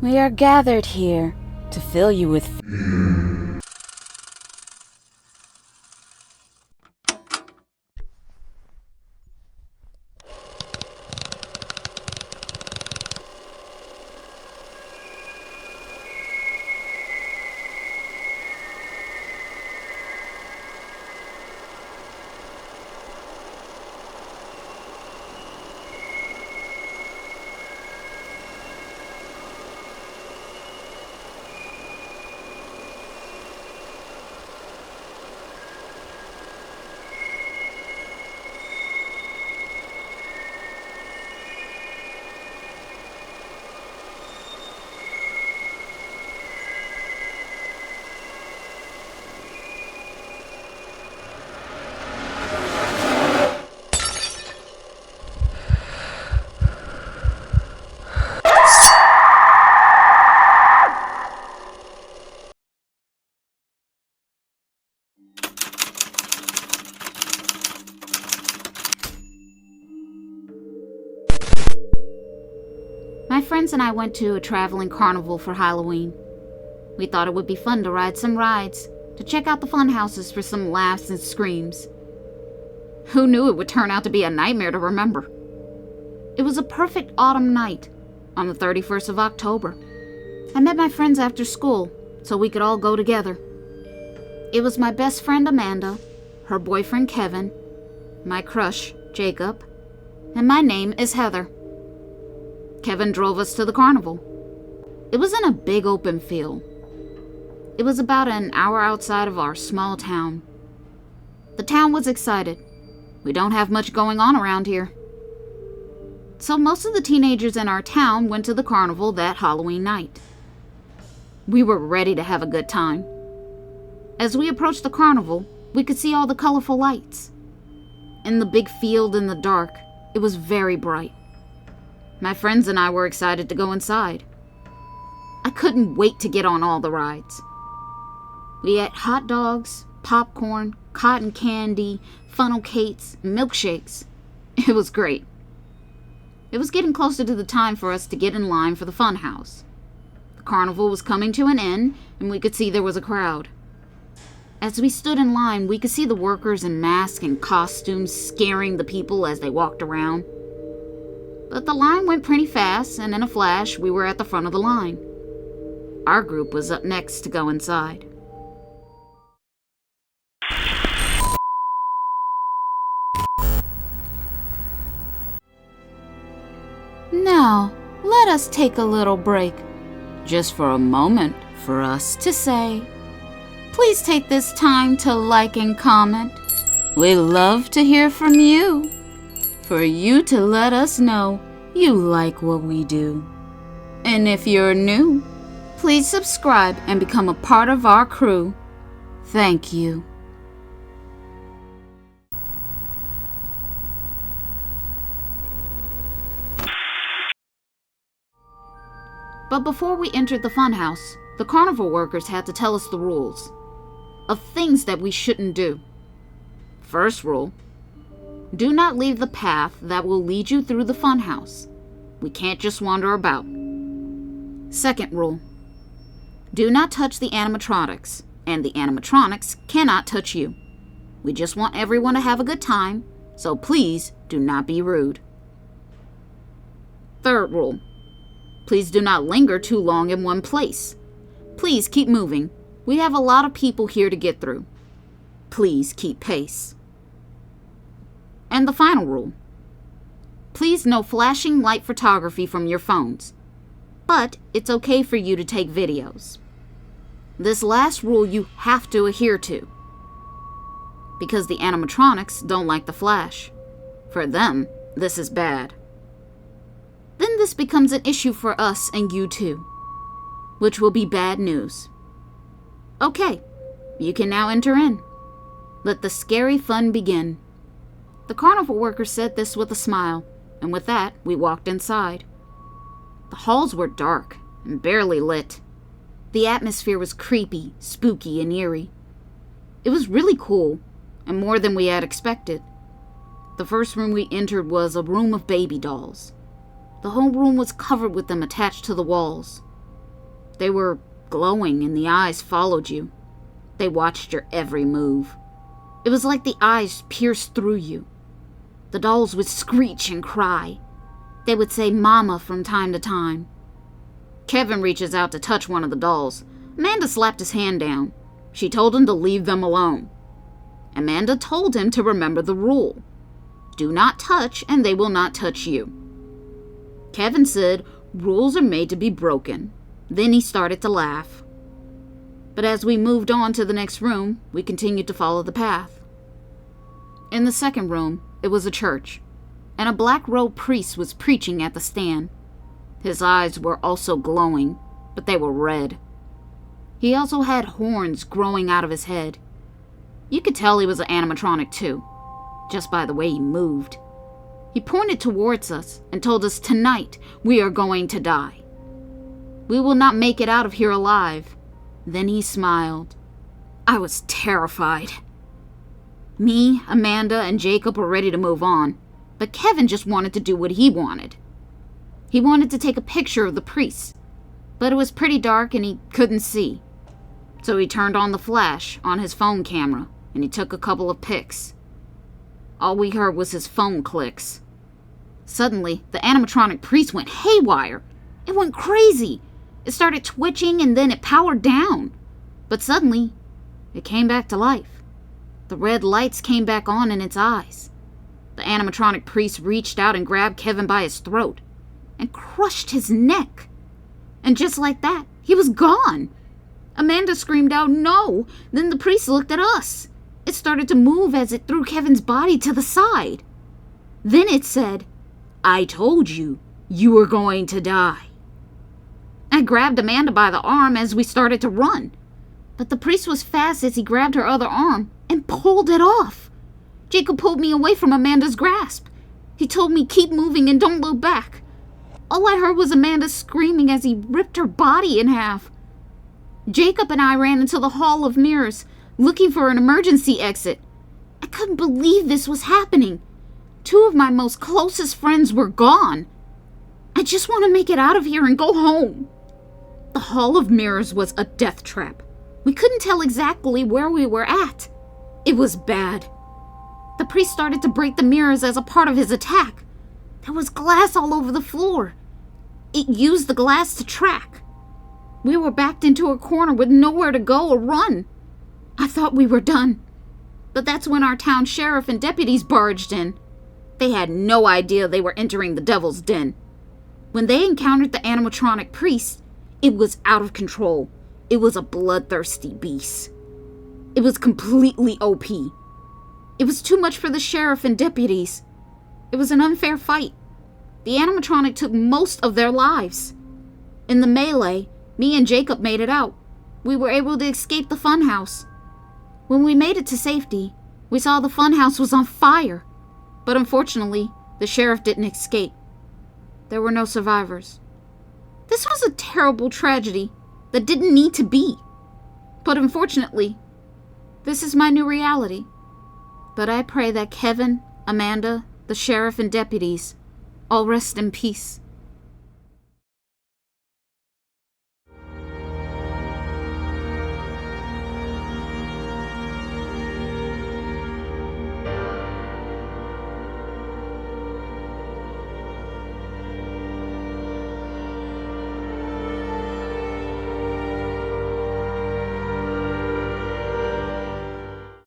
We are gathered here to fill you with My friends and I went to a traveling carnival for Halloween. We thought it would be fun to ride some rides, to check out the fun houses for some laughs and screams. Who knew it would turn out to be a nightmare to remember? It was a perfect autumn night, on the 31st of October. I met my friends after school, so we could all go together. It was my best friend Amanda, her boyfriend Kevin, my crush Jacob, and my name is Heather. Kevin drove us to the carnival. It was in a big open field. It was about an hour outside of our small town. The town was excited. We don't have much going on around here. So most of the teenagers in our town went to the carnival that Halloween night. We were ready to have a good time. As we approached the carnival, we could see all the colorful lights. In the big field in the dark, it was very bright. My friends and I were excited to go inside. I couldn't wait to get on all the rides. We ate hot dogs, popcorn, cotton candy, funnel cakes, and milkshakes. It was great. It was getting closer to the time for us to get in line for the fun house. The carnival was coming to an end, and we could see there was a crowd. As we stood in line, we could see the workers in masks and costumes scaring the people as they walked around. But the line went pretty fast, and in a flash, we were at the front of the line. Our group was up next to go inside. Now, let us take a little break, just for a moment, for us to say, please take this time to like and comment. We love to hear from you, for you to let us know you like what we do. And if you're new, please subscribe and become a part of our crew. Thank you. But before we entered the funhouse, the carnival workers had to tell us the rules of things that we shouldn't do. First rule, do not leave the path that will lead you through the funhouse. We can't just wander about. Second rule, do not touch the animatronics, and the animatronics cannot touch you. We just want everyone to have a good time, so please do not be rude. Third rule, please do not linger too long in one place. Please keep moving. We have a lot of people here to get through. Please keep pace. And the final rule, please no flashing light photography from your phones, but it's okay for you to take videos. This last rule you have to adhere to, because the animatronics don't like the flash. For them, this is bad. Then this becomes an issue for us and you too, which will be bad news. Okay, you can now enter in. Let the scary fun begin. The carnival worker said this with a smile, and with that, we walked inside. The halls were dark and barely lit. The atmosphere was creepy, spooky, and eerie. It was really cool, and more than we had expected. The first room we entered was a room of baby dolls. The whole room was covered with them attached to the walls. They were glowing and the eyes followed you. They watched your every move. It was like the eyes pierced through you. The dolls would screech and cry. They would say mama from time to time. Kevin reaches out to touch one of the dolls. Amanda slapped his hand down. She told him to leave them alone. Amanda told him to remember the rule. Do not touch and they will not touch you. Kevin said rules are made to be broken. Then he started to laugh. But as we moved on to the next room, we continued to follow the path. In the second room, it was a church, and a black-robed priest was preaching at the stand. His eyes were also glowing, but they were red. He also had horns growing out of his head. You could tell he was an animatronic too, just by the way he moved. He pointed towards us and told us tonight we are going to die. We will not make it out of here alive. Then he smiled. I was terrified. Me, Amanda, and Jacob were ready to move on, but Kevin just wanted to do what he wanted. He wanted to take a picture of the priest, but it was pretty dark and he couldn't see. So he turned on the flash on his phone camera and he took a couple of pics. All we heard was his phone clicks. Suddenly, the animatronic priest went haywire. It went crazy. It started twitching and then it powered down. But suddenly, it came back to life. The red lights came back on in its eyes. The animatronic priest reached out and grabbed Kevin by his throat and crushed his neck. And just like that, he was gone. Amanda screamed out, "No!" Then the priest looked at us. It started to move as it threw Kevin's body to the side. Then it said, "I told you, you were going to die." I grabbed Amanda by the arm as we started to run. But the priest was fast as he grabbed her other arm and pulled it off. Jacob pulled me away from Amanda's grasp. He told me keep moving and don't look back. All I heard was Amanda screaming as he ripped her body in half. Jacob and I ran into the Hall of Mirrors, looking for an emergency exit. I couldn't believe this was happening. 2 of my most closest friends were gone. I just want to make it out of here and go home. The Hall of Mirrors was a death trap. We couldn't tell exactly where we were at. It was bad. The priest started to break the mirrors as a part of his attack. There was glass all over the floor. It used the glass to track. We were backed into a corner with nowhere to go or run. I thought we were done. But that's when our town sheriff and deputies barged in. They had no idea they were entering the devil's den. When they encountered the animatronic priest, it was out of control. It was a bloodthirsty beast. It was completely OP. It was too much for the sheriff and deputies. It was an unfair fight. The animatronic took most of their lives. In the melee, me and Jacob made it out. We were able to escape the funhouse. When we made it to safety, we saw the funhouse was on fire. But unfortunately, the sheriff didn't escape. There were no survivors. This was a terrible tragedy that didn't need to be. But unfortunately, this is my new reality. But I pray that Kevin, Amanda, the sheriff, and deputies all rest in peace.